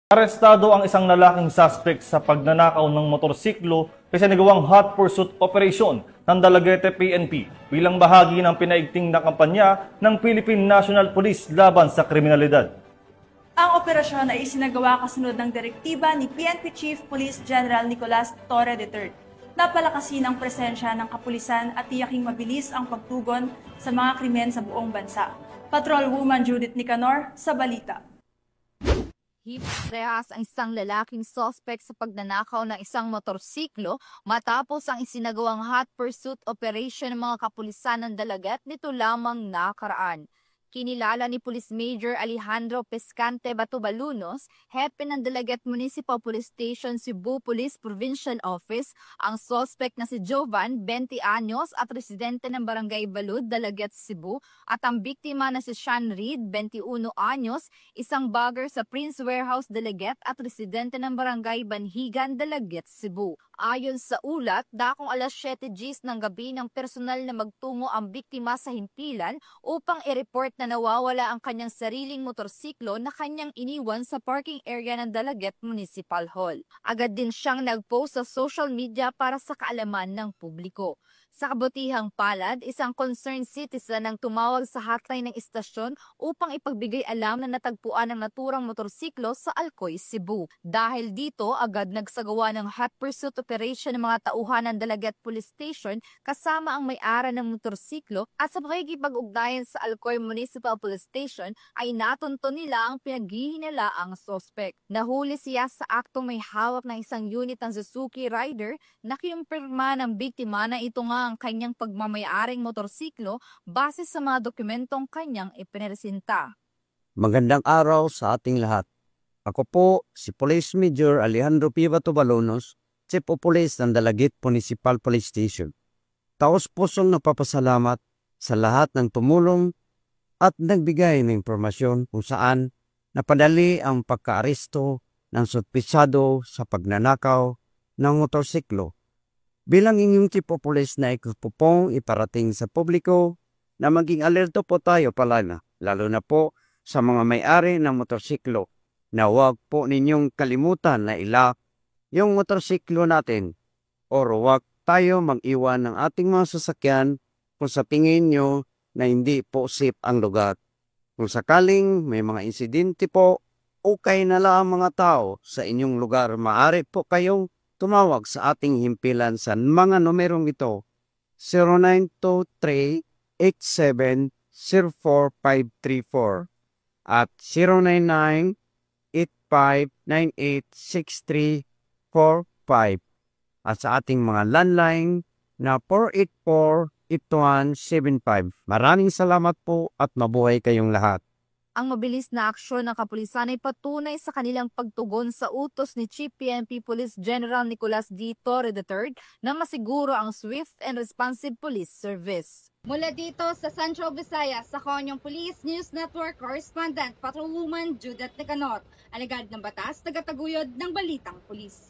Arestado ang isang lalaking suspect sa pagnanakaw ng motorsiklo sa nagawang hot pursuit operation ng Dalaguete PNP bilang bahagi ng pinaigting na kampanya ng Philippine National Police laban sa kriminalidad. Ang operasyon ay isinagawa kasunod ng direktiba ni PNP Chief Police General Nicolas Torre III na palakasin ang presensya ng kapulisan at tiyaking mabilis ang pagtugon sa mga krimen sa buong bansa. Patrolwoman Judith Nicanor sa balita. Rehas ang isang lalaking suspect sa pagnanakaw ng isang motorsiklo matapos ang isinagawang hot pursuit operation ng mga kapulisan ng Dalaguete nito lamang nakaraan. Kinilala ni Police Major Alejandro Pescante Batubalunos, hepe ng Dalaguete Municipal Police Station Cebu Police Provincial Office, ang suspect na si Jovan, 20 anyos at residente ng Barangay Balud, Dalaguete, Cebu, at ang biktima na si Sean Reed, 21 anyos, isang bagger sa Prince Warehouse, Dalaguete at residente ng Barangay Banhigan, Dalaguete, Cebu. Ayon sa ulat, dakong alas 7 Gs ng gabi ng personal na magtungo ang biktima sa himpilan upang i-report na nawawala ang kanyang sariling motorsiklo na kanyang iniwan sa parking area ng Dalaguete Municipal Hall. Agad din siyang nag-post sa social media para sa kaalaman ng publiko. Sa kabutihang palad, isang concerned citizen ang tumawag sa hotline ng istasyon upang ipagbigay alam na natagpuan ang naturang motorsiklo sa Alcoy, Cebu. Dahil dito, agad nagsagawa ng hot pursuit operation ng mga tauhan ng Dalaguete Police Station kasama ang may-ari ng motorsiklo at sa pakikipag-ugnayan sa Alcoy Municipal Police Station ay natunto nila ang pinaghihinalaang suspect. Nahuli siya sa aktong may hawak ng isang unit ng Suzuki Rider na kinumpirma ng biktima na ito nga ang kanyang pagmamayaring motorsiklo base sa mga dokumentong kanyang ipinresenta. Magandang araw sa ating lahat. Ako po si Police Major Alejandro P. Batubalunos, Chief of Police ng Dalaguete Municipal Police Station. Taos-pusong nagpapasalamat sa lahat ng tumulong at nagbigay ng impormasyon kung saan napadali ang pagkaaresto ng suspetsado sa pagnanakaw ng motorsiklo. Bilang inyong Chief of Police na ikupupong iparating sa publiko na maging alerto po tayo palala, lalo na po sa mga may-ari ng motorsiklo na huwag po ninyong kalimutan na ilak yung motorsiklo natin o huwag tayo mag-iwan ng ating mga sasakyan kung sa tingin nyo na hindi po safe ang lugar. Kung sakaling may mga insidente po, okay na lang mga tao sa inyong lugar, maaari po kayong tumawag sa ating himpilan sa mga numerong ito, 0923-8704-534 at 099-8598-6345 at sa ating mga landline na 484-8175. Maraming salamat po at mabuhay kayong lahat. Ang mabilis na aksyon ng kapulisan ay patunay sa kanilang pagtugon sa utos ni Chief PNP Police General Nicolas D. Torre III na masiguro ang swift and responsive police service. Mula dito sa Central Visayas, sa Konyong Police News Network Correspondent Patrolwoman Judith Nicanor, alagad ng batas, tagataguyod ng Balitang Pulis.